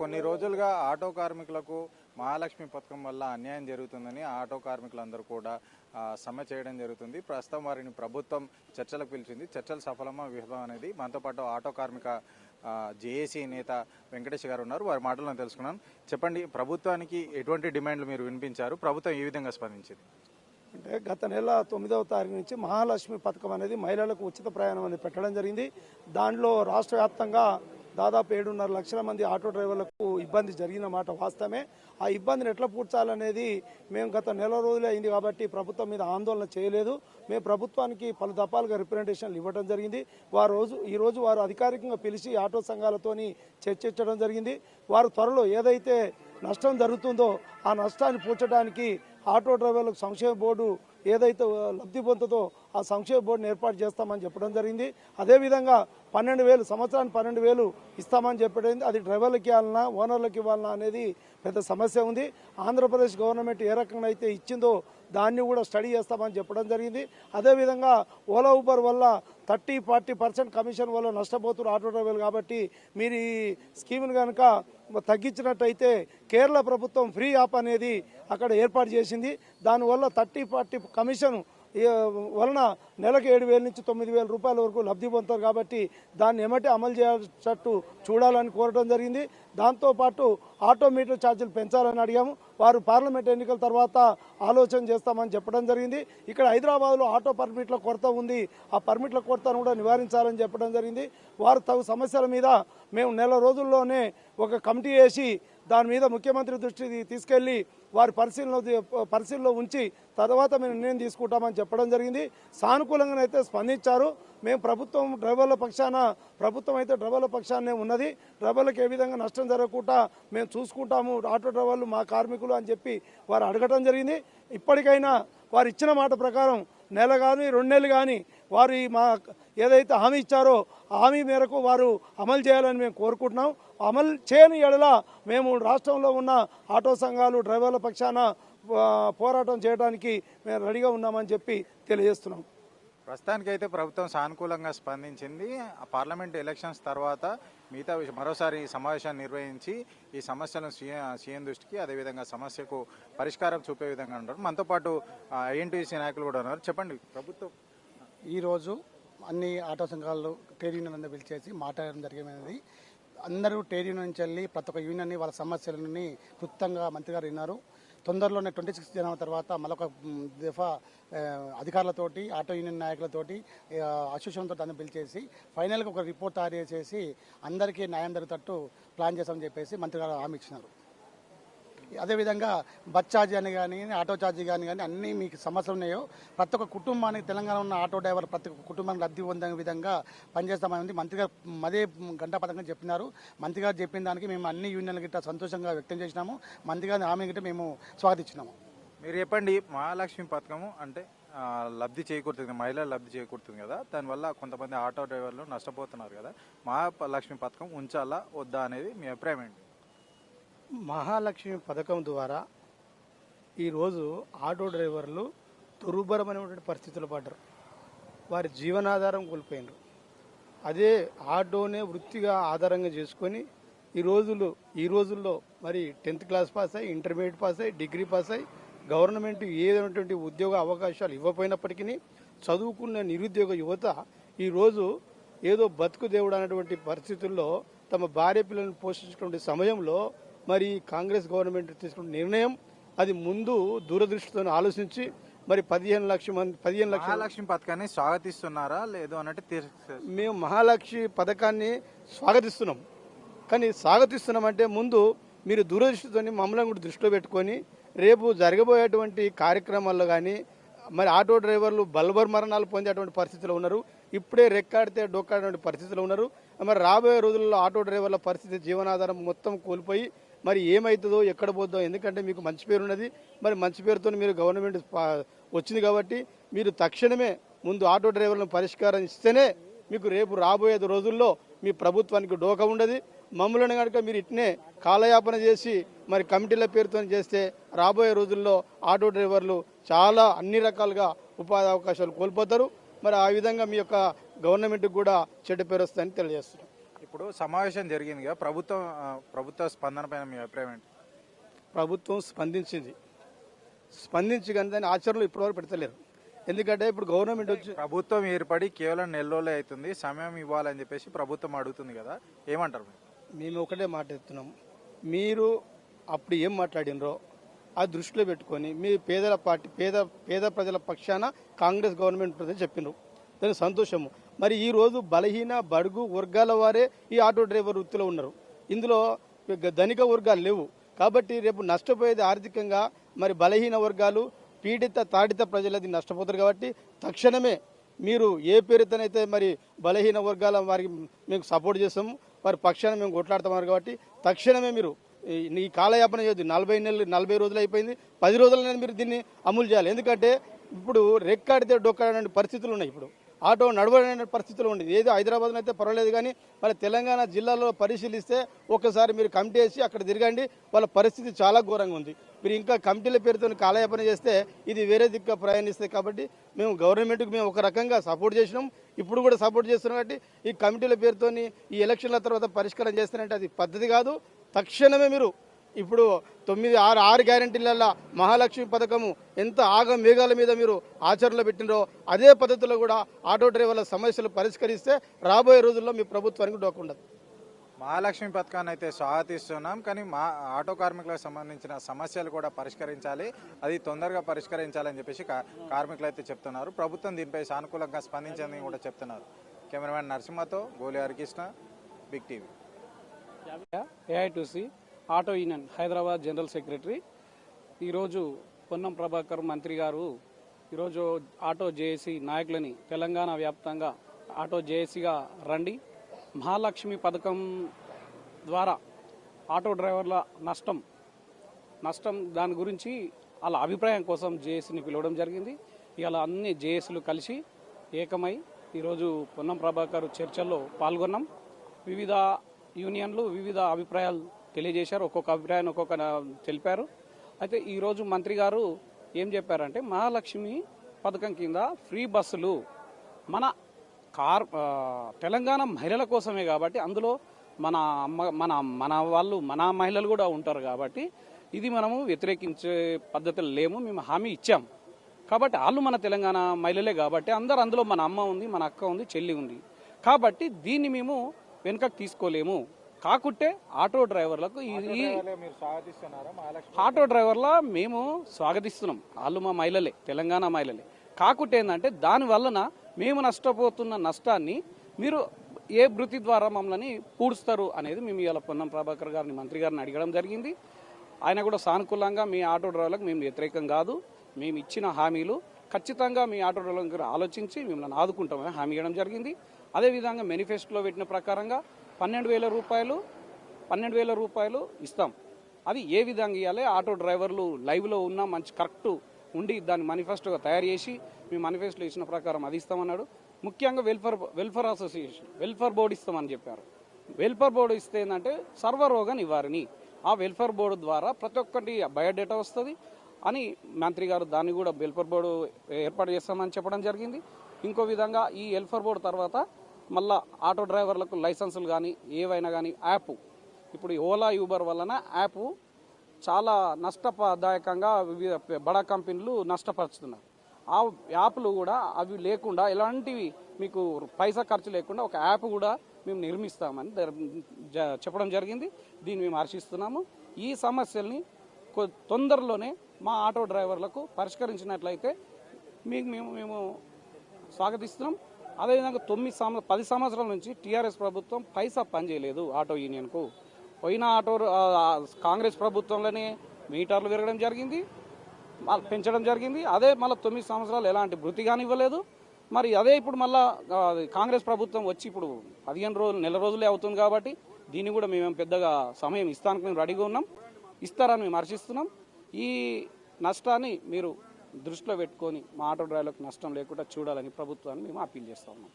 కొన్ని రోజులుగా ఆటో కార్మికులకు మహాలక్ష్మి పథకం వల్ల అన్యాయం జరుగుతుందని ఆటో కార్మికులందరూ కూడా సమ్మె చేయడం జరుగుతుంది. ప్రస్తుతం వారిని ప్రభుత్వం చర్చలకు పిలిచింది. చర్చలు సఫలమా విఫలం అనేది మనతో పాటు ఆటో కార్మిక జేఏసీ నేత వెంకటేష్ గారు ఉన్నారు. వారి మాటలను తెలుసుకున్నాను. చెప్పండి, ప్రభుత్వానికి ఎటువంటి డిమాండ్లు మీరు వినిపించారు? ప్రభుత్వం ఏ విధంగా స్పందించింది? అంటే గత నెల 9వ తారీఖు నుంచి మహాలక్ష్మి పథకం అనేది మహిళలకు ఉచిత ప్రయాణం అనేది పెట్టడం జరిగింది. దానిలో రాష్ట్ర వ్యాప్తంగా దాదాపు 7.5 లక్షల మంది ఆటో డ్రైవర్లకు ఇబ్బంది జరిగిన మాట వాస్తవమే. ఆ ఇబ్బందిని ఎట్లా పూడ్చాలనేది మేము గత నెల రోజులే అయింది కాబట్టి ప్రభుత్వం మీద ఆందోళన చేయలేదు. మేము ప్రభుత్వానికి పలు దఫాలుగా రిప్రజెంటేషన్లు ఇవ్వడం జరిగింది. ఈరోజు వారు అధికారికంగా పిలిచి ఆటో సంఘాలతోని చర్చించడం జరిగింది. వారు త్వరలో ఏదైతే నష్టం జరుగుతుందో ఆ నష్టాన్ని పూడ్చడానికి ఆటో డ్రైవర్లకు సంక్షేమ బోర్డు ఏదైతే లబ్ధి పొందుతుందో ఆ సంక్షేమ బోర్డుని ఏర్పాటు చేస్తామని చెప్పడం జరిగింది. అదేవిధంగా 12,000 సంవత్సరానికి 12,000 ఇస్తామని చెప్పడం, అది డ్రైవర్లకి ఇవ్వాలన్నా ఓనర్లకు ఇవ్వాలన్నా అనేది పెద్ద సమస్య ఉంది. ఆంధ్రప్రదేశ్ గవర్నమెంట్ ఏ రకంగా అయితే ఇచ్చిందో దాన్ని కూడా స్టడీ చేస్తామని చెప్పడం జరిగింది. అదేవిధంగా ఓలా ఊబర్ వల్ల 30-40% కమిషన్ వల్ల నష్టపోతున్నారు ఆటో డ్రైవర్లు. కాబట్టి మీరు ఈ స్కీమ్ను కనుక తగ్గించినట్టయితే కేరళ ప్రభుత్వం ఫ్రీ యాప్ అనేది అక్కడ ఏర్పాటు చేసింది. దానివల్ల 30-40 కమిషన్ వలన నెలకు 7,000 నుంచి 9,000 రూపాయల వరకు లబ్ధి పొందుతారు. కాబట్టి దాన్ని ఏమంటే అమలు చేసేటట్టు చూడాలని కోరడం జరిగింది. దాంతోపాటు ఆటో మీటర్ ఛార్జీలు పెంచాలని అడిగాము. వారు పార్లమెంట్ ఎన్నికల తర్వాత ఆలోచన చేస్తామని చెప్పడం జరిగింది. ఇక్కడ హైదరాబాద్లో ఆటో పర్మిట్ల కొరత ఉంది. ఆ పర్మిట్ల కొరతను కూడా నివారించాలని చెప్పడం జరిగింది. వారు తగు సమస్యల మీద మేము నెల రోజుల్లోనే ఒక కమిటీ వేసి దాని మీద ముఖ్యమంత్రి దృష్టికి తీసుకెళ్లి వారి పరిశీలనలో ఉంచి తర్వాత మేము నిర్ణయం తీసుకుంటామని చెప్పడం జరిగింది. సానుకూలంగానైతే స్పందించారు. మేము ప్రభుత్వం అయితే డ్రైవర్ల పక్షాన్నే ఉన్నది. డ్రైవర్లకు ఏ విధంగా నష్టం జరగకుండా మేము చూసుకుంటాము, ఆటో డ్రైవర్లు మా కార్మికులు అని చెప్పి వారు అడగటం జరిగింది. ఇప్పటికైనా వారు ఇచ్చిన మాట ప్రకారం నెల కానీ 2 నెలలు కానీ వారు మా ఏదైతే హామీ ఇచ్చారో ఆ హామీ మేరకు వారు అమలు చేయాలని మేము కోరుకుంటున్నాం. అమలు చేయని ఎడల మేము రాష్ట్రంలో ఉన్న ఆటో సంఘాలు డ్రైవర్ల పక్షాన పోరాటం చేయడానికి మేము రెడీగా ఉన్నామని చెప్పి తెలియజేస్తున్నాం. ప్రస్తుతానికైతే ప్రభుత్వం సానుకూలంగా స్పందించింది. పార్లమెంట్ ఎలక్షన్స్ తర్వాత మిగతా మరోసారి సమావేశాన్ని నిర్వహించి ఈ సమస్యలను సీఎం దృష్టికి, అదేవిధంగా సమస్యకు పరిష్కారం చూపే విధంగా ఉన్నారు. మనతో పాటు ఐఎన్టీసీ నాయకులు కూడా ఉన్నారు. చెప్పండి, ప్రభుత్వం ఈరోజు అన్ని ఆటో సంఘాలు ట్రేడ్ యూనియన్ అందరూ పిలిచేసి మాట్లాడడం జరిగినది. అందరూ ట్రేడ్ యూనియన్ నుంచి వెళ్ళి ప్రతి ఒక్క యూనియన్ని వాళ్ళ సమస్యలని క్లుప్తంగా మంత్రి గారు విన్నారు. తొందరలోనే 26 జనవరి తర్వాత మరొక దఫా అధికారులతోటి ఆటో యూనియన్ నాయకులతోటి అసోసియేషన్తో అందరూ పిలిచేసి ఫైనల్గా ఒక రిపోర్ట్ తయారు చేసి అందరికీ న్యాయం జరుగుతట్టు ప్లాన్ చేస్తామని చెప్పేసి మంత్రి గారు హామీ ఇచ్చినారు. అదేవిధంగా బస్ ఛార్జీ అని కానీ ఆటో ఛార్జీ కానీ అన్నీ మీకు సమస్యలు ఉన్నాయో ప్రతి ఒక్క కుటుంబానికి తెలంగాణ ఉన్న ఆటో డ్రైవర్ ప్రతి ఒక్క కుటుంబానికి లబ్ధి పొందే విధంగా పనిచేస్తామని మంత్రి గారు అదే గంటా పథకం చెప్పినారు. మంత్రి గారు చెప్పిన దానికి మేము అన్ని యూనియన్ల గిట్ట సంతోషంగా వ్యక్తం చేసినాము. మంత్రి గారి హామీ గిట్ట మేము స్వాగతించినాము. మీరు చెప్పండి, మహాలక్ష్మి పథకము అంటే లబ్ధి చేకూరుతుంది, మహిళలు లబ్ధి చేకూరుతుంది కదా, దానివల్ల కొంతమంది ఆటో డ్రైవర్లు నష్టపోతున్నారు కదా. మహాలక్ష్మి పథకం ఉంచాలా వద్దా అనేది మీ అభిప్రాయం ఏంటి? మహాలక్ష్మి పథకం ద్వారా ఈరోజు ఆటో డ్రైవర్లు దుర్భరమైనటువంటి పరిస్థితులు పడ్డారు. వారి జీవనాధారం కోల్పోయినారు. అదే ఆటోనే వృత్తిగా ఆధారంగా చేసుకొని ఈ రోజుల్లో మరి 10th క్లాస్ పాస్ అయ్యి, ఇంటర్మీడియట్ పాస్ అయ్యి, డిగ్రీ పాస్ అయ్యి గవర్నమెంట్ ఏదైనటువంటి ఉద్యోగ అవకాశాలు ఇవ్వకపోయినప్పటికీ చదువుకున్న నిరుద్యోగ యువత ఈరోజు ఏదో బతుకు దేవుడు అనేటువంటి పరిస్థితుల్లో తమ భార్య పిల్లలను పోషించుకునే సమయంలో మరి కాంగ్రెస్ గవర్నమెంట్ తీసుకున్న నిర్ణయం అది ముందు దూరదృష్టితో ఆలోచించి మరి 15 లక్షల మహాలక్ష్మి పథకాన్ని స్వాగతిస్తున్నారా లేదు అన్నట్టు మేము మహాలక్ష్మి పథకాన్ని స్వాగతిస్తున్నాం. కానీ స్వాగతిస్తున్నామంటే ముందు మీరు దూరదృష్టితో మమ్మల్ని కూడా దృష్టిలో పెట్టుకొని రేపు జరగబోయేటువంటి కార్యక్రమాల్లో కానీ మరి ఆటో డ్రైవర్లు బల్బర్ మరణాలు పొందేటువంటి పరిస్థితిలో ఉన్నారు. ఇప్పుడే రెక్కాడితే డొక్కాడేటువంటి పరిస్థితిలో ఉన్నారు. మరి రాబోయే రోజుల్లో ఆటో డ్రైవర్ల పరిస్థితి జీవనాధారం మొత్తం కోల్పోయి మరి ఏమవుతుందో ఎక్కడ పోద్దో. ఎందుకంటే మీకు మంచి పేరు ఉన్నది. మరి మంచి పేరుతో మీరు గవర్నమెంట్ వచ్చింది కాబట్టి మీరు తక్షణమే ముందు ఆటో డ్రైవర్లను పరిష్కారం ఇస్తేనే మీకు రేపు రాబోయే రోజుల్లో మీ ప్రభుత్వానికి డోకా ఉండదు. మమ్మల్ని కనుక మీరు ఇట్నే కాలయాపన చేసి మరి కమిటీల పేరుతో చేస్తే రాబోయే రోజుల్లో ఆటో డ్రైవర్లు చాలా అన్ని రకాలుగా ఉపాధి అవకాశాలు కోల్పోతారు. మరి ఆ విధంగా మీ యొక్క గవర్నమెంట్కి కూడా చెడ్డ పేరు వస్తుందని తెలియజేస్తున్నాం. ఇప్పుడు సమావేశం జరిగింది కదా, ప్రభుత్వ స్పందన పైన మీ అభిప్రాయం ఏంటి? ప్రభుత్వం స్పందించి కానీ దాని ఆచరణలో ఇప్పటివరకు పెడతలేరు. ఎందుకంటే ఇప్పుడు గవర్నమెంట్ వచ్చి ప్రభుత్వం ఏర్పడి కేవలం నెల రోజులే అవుతుంది, సమయం ఇవ్వాలని చెప్పేసి ప్రభుత్వం అడుగుతుంది కదా, ఏమంటారు మీరు? మేము ఒకటే మాట ఎత్తున్నాం. మీరు అప్పుడు ఏం మాట్లాడినరో ఆ దృష్టిలో పెట్టుకొని మీ పేదల పార్టీ పేద ప్రజల పక్షాన కాంగ్రెస్ గవర్నమెంట్ ఉంటుందని చెప్పినారు. దానికి సంతోషము. మరి ఈ రోజు బలహీన బడుగు వర్గాల వారే ఈ ఆటో డ్రైవర్ వృత్తిలో ఉన్నారు. ఇందులో ధనిక వర్గాలు లేవు. కాబట్టి రేపు నష్టపోయేది ఆర్థికంగా మరి బలహీన వర్గాలు, తాడిత ప్రజలది నష్టపోతారు. కాబట్టి తక్షణమే మీరు ఏ పేరుతోనైతే మరి బలహీన వర్గాల వారికి మేము సపోర్ట్ చేస్తాము, వారి పక్షాన మేము కొట్లాడుతున్నారు. కాబట్టి తక్షణమే మీరు ఈ కాలయాపన చేయొద్దు. 40 రోజులు అయిపోయింది, 10 రోజులైనా మీరు దీన్ని అమలు చేయాలి. ఎందుకంటే ఇప్పుడు రెక్కాడితే డొక్కాడనే పరిస్థితులు ఉన్నాయి. ఇప్పుడు ఆటో నడవడనే పరిస్థితులు ఉంది. ఏదో హైదరాబాద్లో అయితే పర్వాలేదు, కానీ మరి తెలంగాణ జిల్లాలో పరిశీలిస్తే ఒకసారి మీరు కమిటీ వేసి అక్కడ తిరగండి, వాళ్ళ పరిస్థితి చాలా ఘోరంగా ఉంది. మీరు ఇంకా కమిటీల పేరుతో కాలయాపన చేస్తే ఇది వేరే దిక్కు ప్రయాణిస్తాయి. కాబట్టి మేము గవర్నమెంట్కి మేము ఒక రకంగా సపోర్ట్ చేసినాం, ఇప్పుడు కూడా సపోర్ట్ చేస్తున్నాం. కాబట్టి ఈ కమిటీల పేరుతో ఈ ఎలక్షన్ల తర్వాత పరిష్కారం చేస్తారంటే అది పద్ధతి కాదు. తక్షణమే మీరు ఇప్పుడు 6 గ్యారెంటీల మహాలక్ష్మి పథకము ఎంత మేఘాల మీద మీరు ఆచరణలో పెట్టినరో అదే పద్ధతిలో కూడా ఆటో డ్రైవర్ల సమస్యలు పరిష్కరిస్తే రాబోయే రోజుల్లో మీ ప్రభుత్వానికి డోకుండదు. మహాలక్ష్మి పథకాన్ని అయితే స్వాగతిస్తున్నాం, కానీ మా ఆటో కార్మికులకు సంబంధించిన సమస్యలు కూడా పరిష్కరించాలి, అది తొందరగా పరిష్కరించాలని చెప్పేసి కార్మికులు అయితే చెప్తున్నారు. ప్రభుత్వం దీనిపై సానుకూలంగా స్పందించిందని కూడా చెప్తున్నారు. కెమెరామెన్ నరసింహతో గోలి హరికృష్ణ, బిగ్ టీవీ. ఏఐ2సి auto union Hyderabad general secretary. ఈరోజు పొన్నం ప్రభాకర్ మంత్రి గారు ఈరోజు ఆటో జేఏసీ నాయకులని తెలంగాణ వ్యాప్తంగా ఆటో జేఏసీగా రండి, మహాలక్ష్మి పథకం ద్వారా ఆటో డ్రైవర్ల నష్టం దాని గురించి వాళ్ళ అభిప్రాయం కోసం జేఏసీని పిలవడం జరిగింది. ఇవాళ అన్ని జేఏసీలు కలిసి ఏకమై ఈరోజు పొన్నం ప్రభాకర్ చర్చల్లో పాల్గొన్నాం. వివిధ యూనియన్లు వివిధ అభిప్రాయాలు తెలియజేశారు, ఒక్కొక్క అభిప్రాయాన్ని ఒక్కొక్క తెలిపారు. అయితే ఈరోజు మంత్రి గారు ఏం చెప్పారంటే మహాలక్ష్మి పథకం కింద ఫ్రీ బస్సులు మన తెలంగాణ మహిళల కోసమే, కాబట్టి అందులో మన మహిళలు కూడా ఉంటారు. కాబట్టి ఇది మనము వ్యతిరేకించే పద్ధతులు లేము, మేము హామీ ఇచ్చాం. కాబట్టి వాళ్ళు మన తెలంగాణ మహిళలే, కాబట్టి అందరు అందులో మన అమ్మ ఉంది, మన అక్క ఉంది, చెల్లి ఉంది. కాబట్టి దీన్ని మేము వెనుకకు తీసుకోలేము. కాకుంటే ఆటో డ్రైవర్లకు ఆటో డ్రైవర్ల మేము స్వాగతిస్తున్నాం, వాళ్ళు మా మహిళలే, తెలంగాణ మహిళలే. కాకుంటే ఏంటంటే దాని వలన మేము నష్టపోతున్న నష్టాన్ని మీరు ఏ వృత్తి ద్వారా మమ్మల్ని పూడుస్తారు అనేది మేము ఇవాళ పొన్నం ప్రభాకర్ గారిని మంత్రి గారిని అడగడం జరిగింది. ఆయన కూడా సానుకూలంగా మీ ఆటో డ్రైవర్లకు మేము వ్యతిరేకం కాదు, మేము ఇచ్చిన హామీలు ఖచ్చితంగా మీ ఆటో డ్రైవర్ల దగ్గర ఆలోచించి మిమ్మల్ని ఆదుకుంటామని హామీ ఇవ్వడం జరిగింది. అదేవిధంగా మేనిఫెస్టోలో పెట్టిన ప్రకారంగా 12,000 రూపాయలు ఇస్తాం. అది ఏ విధంగా ఇవ్వాలి, ఆటో డ్రైవర్లు లైవ్లో ఉన్న మంచి కరెక్ట్ ఉండి దాన్ని మేనిఫెస్టోగా తయారు చేసి మీ మేనిఫెస్టోలో ఇచ్చిన ప్రకారం అది ఇస్తామన్నాడు. ముఖ్యంగా వెల్ఫేర్ అసోసియేషన్ వెల్ఫేర్ బోర్డు ఇస్తామని చెప్పారు. వెల్ఫేర్ బోర్డు ఇస్తే ఏంటంటే సర్వరోగ నివారణి, ఆ వెల్ఫేర్ బోర్డు ద్వారా ప్రతి ఒక్కటి బయోడేటా వస్తుంది అని మంత్రి గారు దాన్ని కూడా వెల్ఫేర్ బోర్డు ఏర్పాటు చేస్తామని చెప్పడం జరిగింది. ఇంకో విధంగా ఈ వెల్ఫేర్ బోర్డు తర్వాత మళ్ళా ఆటో డ్రైవర్లకు లైసెన్సులు కానీ ఏవైనా కానీ యాప్, ఇప్పుడు ఓలా యూబర్ వలన యాప్ చాలా నష్టదాయకంగా వివిధ బడా కంపెనీలు నష్టపరుచుతున్నారు. ఆ యాప్లు కూడా అవి లేకుండా ఎలాంటివి మీకు పైసా ఖర్చు లేకుండా ఒక యాప్ కూడా మేము నిర్మిస్తామని చెప్పడం జరిగింది. దీన్ని మేము హర్షిస్తున్నాము. ఈ సమస్యల్ని తొందరలోనే మా ఆటో డ్రైవర్లకు పరిష్కరించినట్లయితే మేము స్వాగతిస్తున్నాం. అదేవిధంగా 10 సంవత్సరాల నుంచి టీఆర్ఎస్ ప్రభుత్వం పైసా పనిచేయలేదు ఆటో యూనియన్కు. పోయిన కాంగ్రెస్ ప్రభుత్వంలోనే మీటర్లు పెరగడం జరిగింది, పెంచడం జరిగింది. అదే మళ్ళీ 9 సంవత్సరాలు ఎలాంటి భృతి కానీ ఇవ్వలేదు. మరి అదే ఇప్పుడు మళ్ళా కాంగ్రెస్ ప్రభుత్వం వచ్చి ఇప్పుడు 15 రోజులు, నెల రోజులే అవుతుంది. కాబట్టి దీన్ని కూడా మేము పెద్దగా సమయం ఇస్తానికి మేము రెడీగా ఉన్నాం, ఇస్తారని మేము హర్షిస్తున్నాం. ఈ నష్టాన్ని మీరు దృష్టిలో పెట్టుకొని మా ఆటో డ్రైవర్లకు నష్టం లేకుండా చూడాలని ప్రభుత్వాన్ని మేము అప్పీల్ చేస్తా ఉన్నాం.